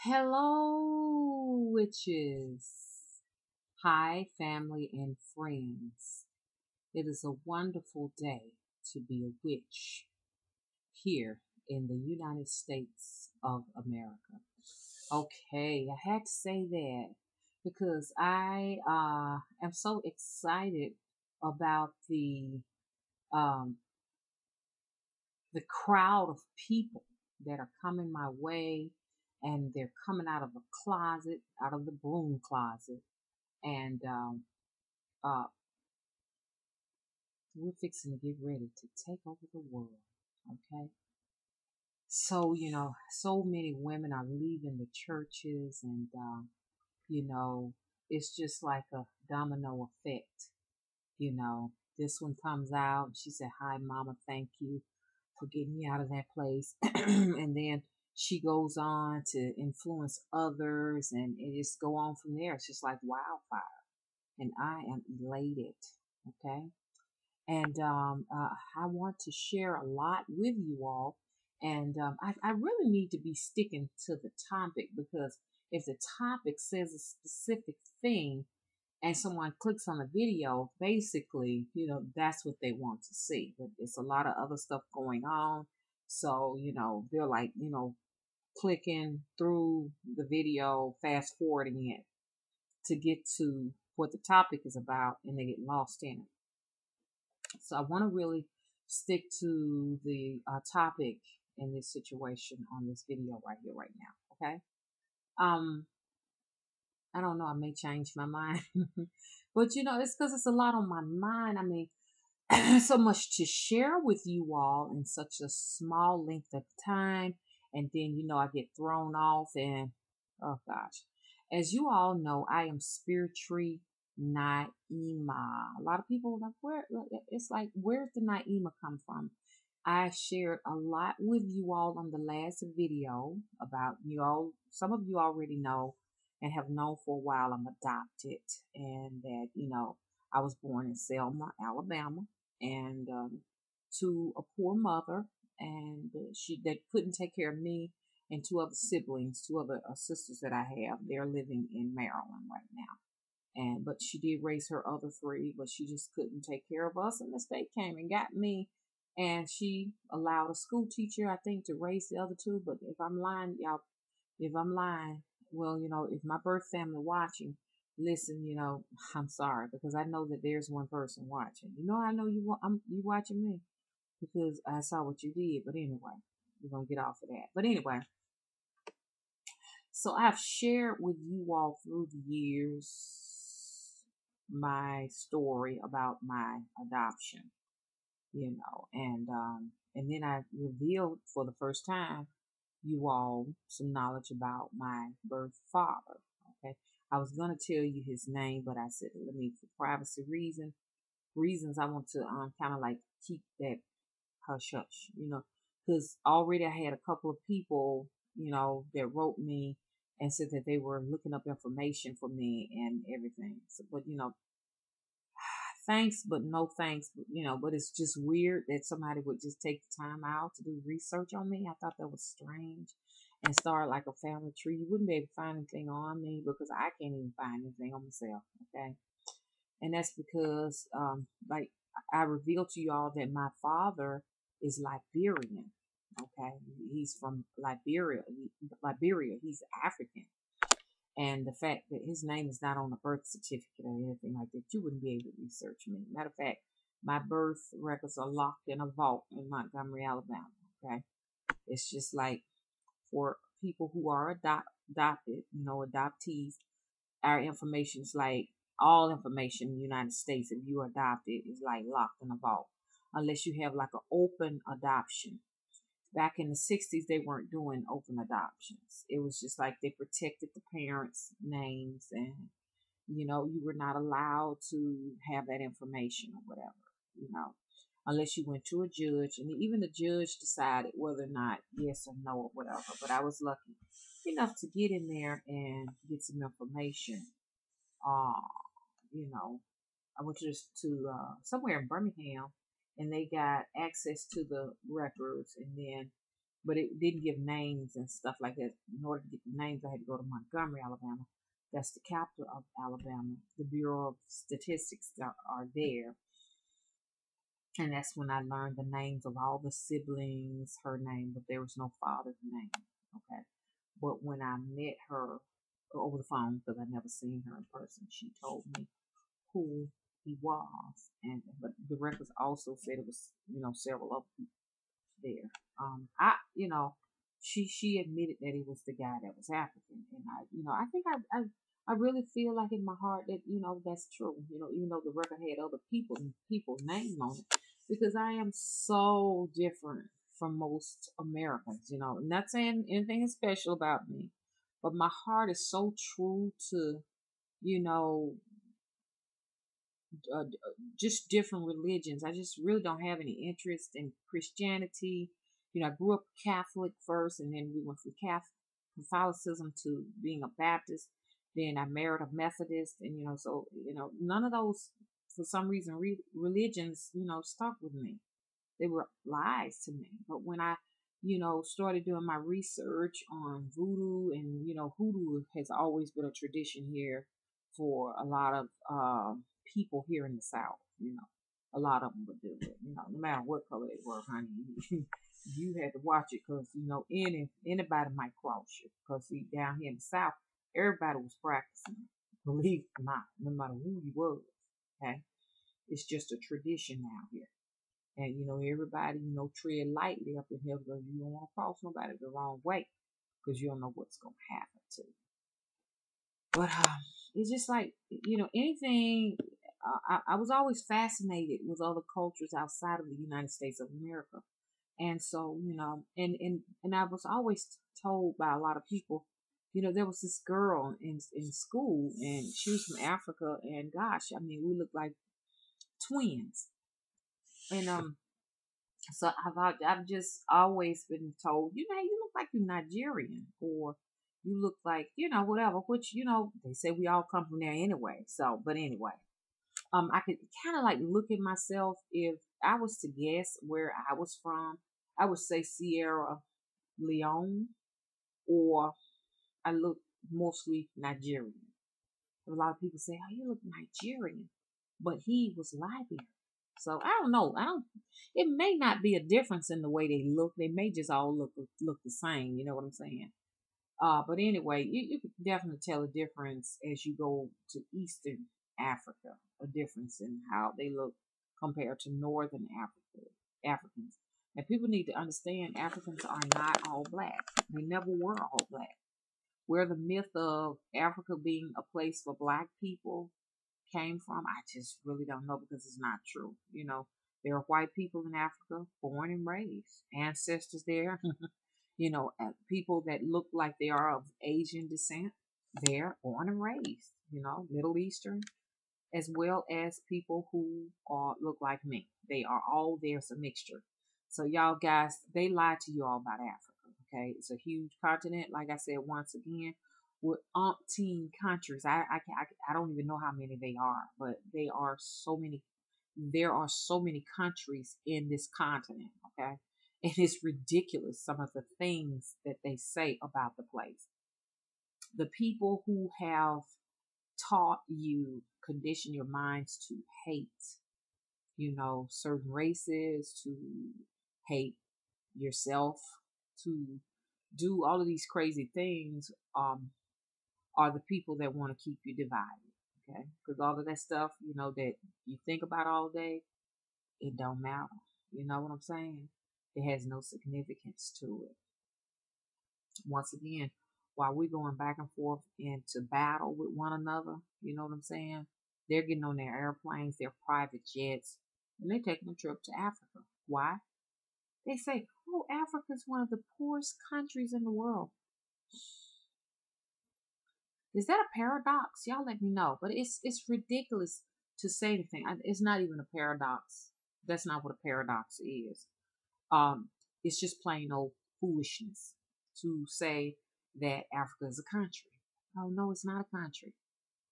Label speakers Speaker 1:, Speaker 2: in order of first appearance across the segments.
Speaker 1: Hello, witches. Hi, family and friends. It is a wonderful day to be a witch here in the United States of America. Okay, I had to say that because I am so excited about um, the crowd of people that are coming my way, and they're coming out of a closet, out of the broom closet, and uh, we're fixing to get ready to take over the world. Okay, so so many women are leaving the churches, and it's just like a domino effect. This one comes out. She said, "Hi, Mama. Thank you for getting me out of that place." And then she goes on to influence others, and it just go on from there. It's just like wildfire, and I am elated. Okay, and I want to share a lot with you all, and I really need to be sticking to the topic, because if the topic says a specific thing and someone clicks on the video, basically, that's what they want to see. But it's a lot of other stuff going on. So, they're like, clicking through the video, fast forwarding it to get to what the topic is about, and they get lost in it. So I want to really stick to the topic in this situation on this video right here, right now. Okay. Um, I don't know. I may change my mind, but it's because it's a lot on my mind. I mean, so much to share with you all in such a small length of time, and then I get thrown off, and oh gosh, as you all know, I am Spiritree Nyemma. A lot of people are like, where? It's like, where's the Naima come from? I shared a lot with you all on the last video about you all. Some of you already know and have known for a while I'm adopted, and that I was born in Selma, Alabama, and to a poor mother, and she they couldn't take care of me and two other siblings, two other sisters that I have. They're living in Maryland right now, and but she did raise her other three, but she just couldn't take care of us, and the state came and got me, and she allowed a school teacher, I think, to raise the other two. But if I'm lying, y'all, if I'm lying, well, if my birth family watching, listen, I'm sorry, because I know that there's one person watching. I know you watching me because I saw what you did. But anyway, we're gonna get off of that. But anyway, so I've shared with you all through the years my story about my adoption, and then I revealed for the first time you all some knowledge about my birth father. Okay, I was gonna tell you his name, but I said, let me, for privacy reasons, I want to kind of like keep that hush hush, because already I had a couple of people, that wrote me and said that they were looking up information for me and everything. So, but thanks, but no thanks. But it's just weird that somebody would just take the time out to do research on me. I thought that was strange, and start like a family tree. You wouldn't be able to find anything on me because I can't even find anything on myself. Okay, and that's because, like I revealed to you all that my father is Liberian. Okay, he's from Liberia. Liberia. He's African. And the fact that his name is not on the birth certificate or anything like that, you wouldn't be able to research me. Matter of fact, my birth records are locked in a vault in Montgomery, Alabama. Okay. It's just like for people who are adopted, adoptees, our information is like all information in the United States, if you are adopted, is like locked in a vault. Unless you have like an open adoption. Back in the 60s, they weren't doing open adoptions. It was just like they protected the parents' names, and you were not allowed to have that information or whatever, unless you went to a judge, and even the judge decided whether or not yes or no or whatever. But I was lucky enough to get in there and get some information. Uh, I went to somewhere in Birmingham, and they got access to the records, and then but it didn't give names and stuff like that. In order to get the names, I had to go to Montgomery, Alabama. That's the capital of Alabama. The Bureau of Statistics are there. And that's when I learned the names of all the siblings, her name, but there was no father's name. Okay. But when I met her over the phone, because I never seen her in person, she told me who he was. And but the records also said it was, several of them there. She admitted that he was the guy that was African, and I think I really feel like in my heart that that's true. Even though the record had other people's names on it, because I am so different from most Americans. Not saying anything is special about me, but my heart is so true to you know just different religions. I just really don't have any interest in Christianity. I grew up Catholic first, and then we went from Catholicism to being a Baptist. Then I married a Methodist, and so none of those, for some reason, religions, stuck with me. They were lies to me. But when I, started doing my research on voodoo, and hoodoo has always been a tradition here for a lot of people here in the South. A lot of them would do it. No matter what color they were, honey, you had to watch it because anybody might cross you. Because down here in the South, everybody was practicing. Believe it or not, no matter who you was. Okay, it's just a tradition now here. And everybody, tread lightly up in here because you don't want to cross nobody the wrong way because you don't know what's gonna happen to you. But it's just like anything. I was always fascinated with other cultures outside of the United States of America, and so and I was always told by a lot of people, there was this girl in school, and she was from Africa, and gosh, I mean, we looked like twins, and so I've just always been told, you look like you're Nigerian, or you look like, whatever, which, they say we all come from there anyway. So, but anyway, I could kind of like look at myself. If I was to guess where I was from, I would say Sierra Leone, or I look mostly Nigerian. A lot of people say, oh, you look Nigerian, but he was Liberian. So I don't know. It may not be a difference in the way they look. They may just all look the same. You know what I'm saying? But anyway, you can definitely tell a difference as you go to Eastern Africa. A difference in how they look compared to Northern Africans. And people need to understand Africans are not all black. They never were all black. Where the myth of Africa being a place for black people came from, I just really don't know because it's not true. There are white people in Africa, born and raised, ancestors there. People that look like they are of Asian descent, they're born and raised. Middle Eastern, as well as people who look like me. They are all there's a mixture. So y'all guys, they lied to you all about Africa. Okay, it's a huge continent. Like I said, once again, with umpteen countries. I don't even know how many they are, but they are so many. There are so many countries in this continent. Okay, and it's ridiculous some of the things that they say about the place. The people who have taught you, condition your minds to hate, certain races, to hate yourself, to do all of these crazy things, are the people that want to keep you divided. Okay, because all of that stuff, that you think about all day, it don't matter. You know what I'm saying? It has no significance to it. Once again, while we're going back and forth into battle with one another, you know what I'm saying? They're getting on their airplanes, their private jets, and they're taking a trip to Africa. Why? They say, oh, Africa is one of the poorest countries in the world. Is that a paradox? Y'all let me know. But it's ridiculous to say anything. It's not even a paradox. That's not what a paradox is. It's just plain old foolishness to say that Africa is a country. Oh no, it's not a country.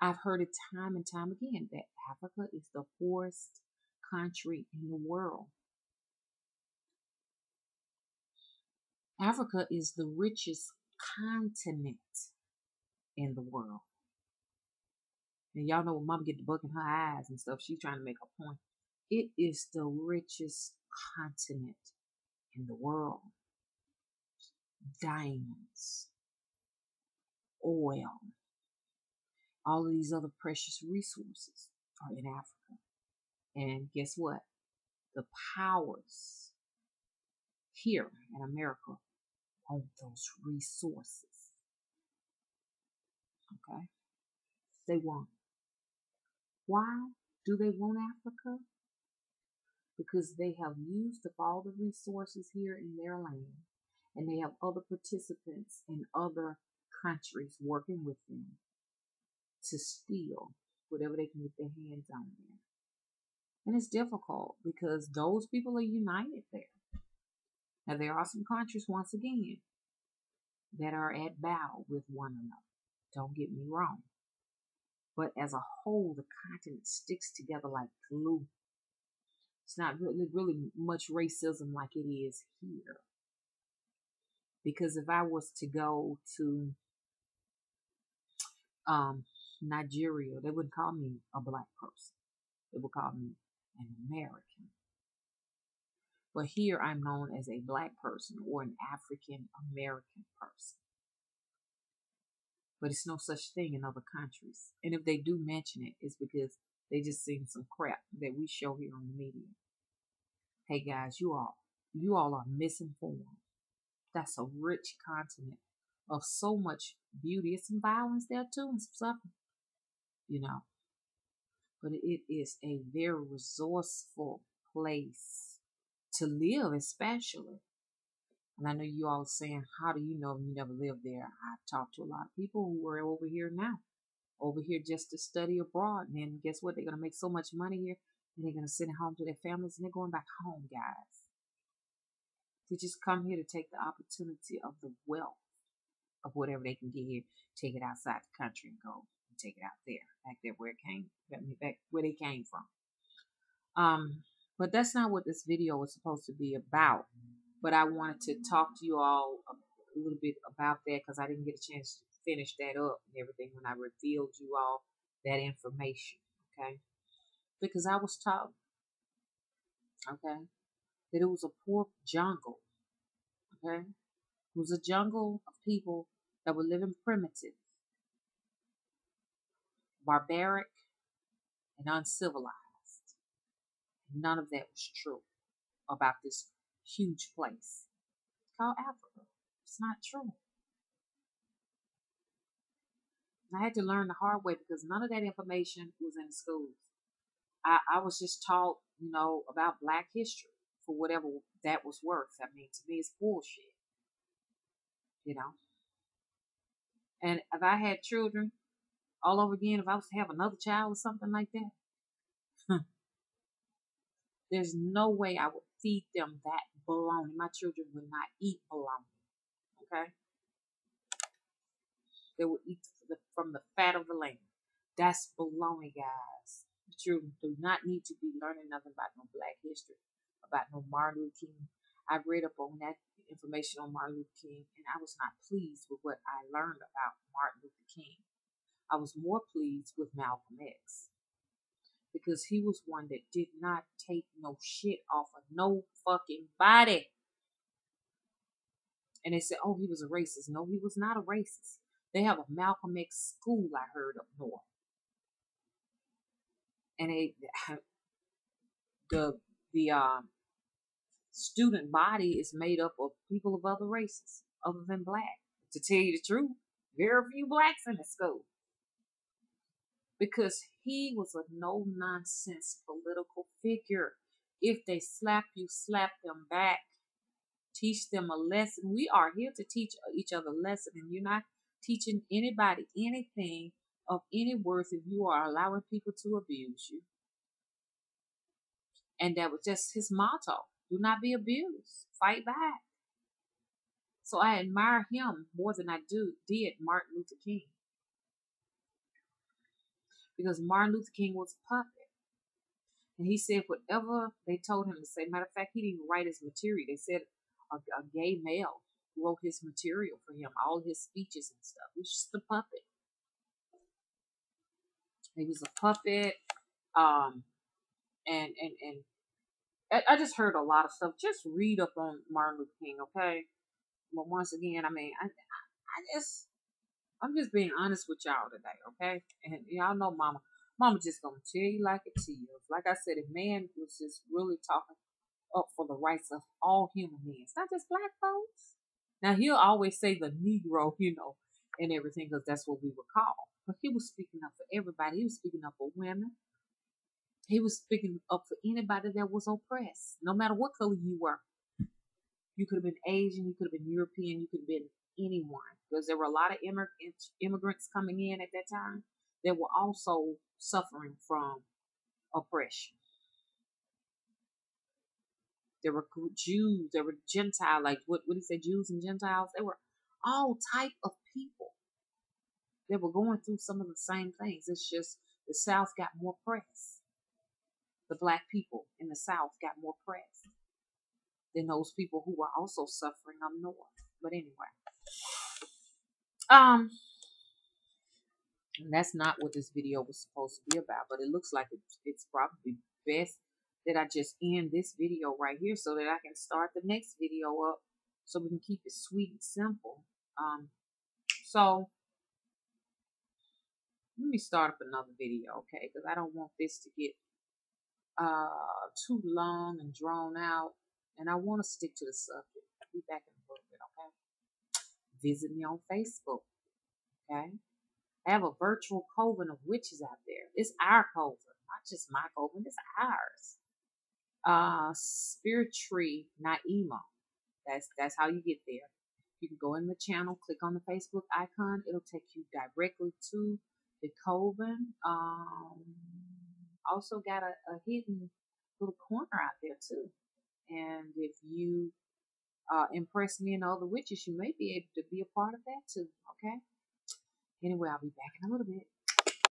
Speaker 1: I've heard it time and time again that Africa is the poorest country in the world. Africa is the richest continent in the world. And y'all know when mom get the book in her eyes and stuff, she's trying to make a point. It is the richest continent in the world. Diamonds, oil, all of these other precious resources are in Africa. And guess what? The powers here in America own those resources. Okay? They want. Why do they want Africa? Because they have used up all the resources here in their land, and they have other participants in other countries working with them to steal whatever they can get their hands on there. And it's difficult because those people are united there. Now, there are some countries, once again, that are at battle with one another. Don't get me wrong. But as a whole, the continent sticks together like glue. It's not really much racism like it is here. Because if I was to go to Nigeria, they wouldn't call me a black person. They would call me an American. But here I'm known as a black person or an African American person. But it's no such thing in other countries. And if they do mention it, it's because they just seen some crap that we show here on the media. Hey guys, you all are misinformed. That's a rich continent of so much beauty. It's some violence there too and some suffering, you know. But it is a very resourceful place to live, especially. And I know you all are saying, how do you know you never lived there? I've talked to a lot of people who are over here now, over here just to study abroad. And then guess what? They're going to make so much money here, and they're going to send it home to their families, and they're going back home, guys. They just come here to take the opportunity of the wealth of whatever they can get here, take it outside the country and go and take it out there, back there where it came, back where they came from. But that's not what this video was supposed to be about. But I wanted to talk to you all a little bit about that because I didn't get a chance to finish that up and everything when I revealed you all that information. Okay, because I was taught, okay, that it was a poor jungle. Okay, it was a jungle of people that were living primitive, barbaric, and uncivilized. None of that was true about this huge place. It's called Africa. It's not true. I had to learn the hard way because none of that information was in schools. I was just taught, about Black history for whatever that was worth. I mean, to me, it's bullshit. And if I had children all over again, if I was to have another child or something like that, there's no way I would feed them that bologna. My children would not eat bologna. Okay? They would eat from the fat of the land. That's bologna, guys. The children do not need to be learning nothing about no Black history, about no Martin Luther King. I read up on that information on Martin Luther King, and I was not pleased with what I learned about Martin Luther King. I was more pleased with Malcolm X because he was one that did not take no shit off of no fucking body. And they said, oh, he was a racist. No, he was not a racist. They have a Malcolm X school, I heard, up north. And the student body is made up of people of other races other than Black. To tell you the truth, very few Blacks in the school. Because he was a no-nonsense political figure. If they slap you, slap them back. Teach them a lesson. We are here to teach each other a lesson, and you're not teaching anybody anything of any worth if you are allowing people to abuse you. And that was just his motto. Do not be abused. Fight back. So I admire him more than I did Martin Luther King. Because Martin Luther King was a puppet. And he said whatever they told him to say. Matter of fact, he didn't even write his material. They said a gay male wrote his material for him, all his speeches and stuff. He was just a puppet. He was a puppet. Um, and I just heard a lot of stuff. Just read up on Martin Luther King, okay? But once again, I mean, I'm just being honest with y'all today, okay? And y'all know Mama just gonna tell you like it to you. Like I said, if man was just really talking up for the rights of all human beings, not just black folks. Now he'll always say the Negro, and everything, because that's what we were called. But he was speaking up for everybody. He was speaking up for women. He was speaking up for anybody that was oppressed, no matter what color you were. You could have been Asian, you could have been European, you could have been anyone, because there were a lot of immigrants coming in at that time that were also suffering from oppression. There were Jews, there were Gentiles, like what did he say, Jews and Gentiles? They were all type of people that were going through some of the same things. It's just the South got more press. The black people in the South got more press than those people who were also suffering up north. But anyway, that's not what this video was supposed to be about. But it looks like it's probably best that I just end this video right here so that I can start the next video up, so we can keep it sweet and simple. So let me start up another video, okay? Because I don't want this to get too long and drawn out, and I want to stick to the subject. I'll be back in a little bit, okay? Visit me on Facebook, okay? I have a virtual coven of witches out there. It's our coven, not just my coven. It's ours. Spiritree Nyemma. That's how you get there. You can go in the channel, click on the Facebook icon. It'll take you directly to the coven. Also got a hidden little corner out there too. And if you impress me and all the witches, you may be able to be a part of that too. Okay. Anyway, I'll be back in a little bit.